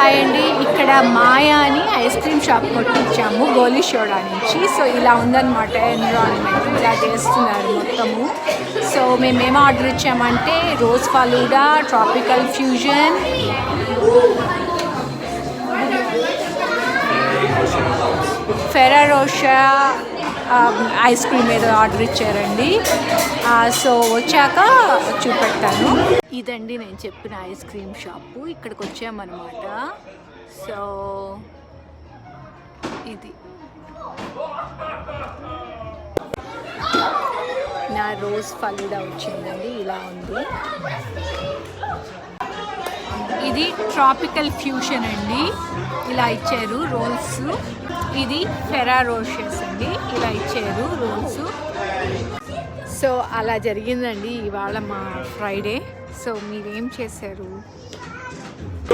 Hi అండి, ఇక్కడ మాయా అని ఐస్ క్రీమ్ షాప్ కొట్టించాము గోలీ సోడా నుంచి. సో ఇలా ఉందన్నమాట ఎన్విరాన్మెంట్, ఇలా చేస్తున్నారు మొత్తము. సో మేమేం ఆర్డర్ ఇచ్చామంటే rose falooda, tropical fusion, Ferrero Rocher ice cream ఏదో ఆర్డర్ ఇచ్చారండి. సో వచ్చాక చూపెట్టాను. ఇదండి నేను చెప్పిన ఐస్ క్రీమ్ షాపు. ఇక్కడికి వచ్చామన్నమాట. సో ఇది నా రోజ్ ఫలూడా వచ్చిందండి, ఇలా ఉంది. ఇది ట్రాపికల్ ఫ్యూషన్ అండి, ఇలా ఇచ్చారు రోల్స్. ఇది ఫెరారోషియస్ అండి, ఇలా ఇచ్చారు రోల్స్. సో అలా జరిగిందండి ఇవాళ మా ఫ్రైడే. సో మీరేం చేశారు?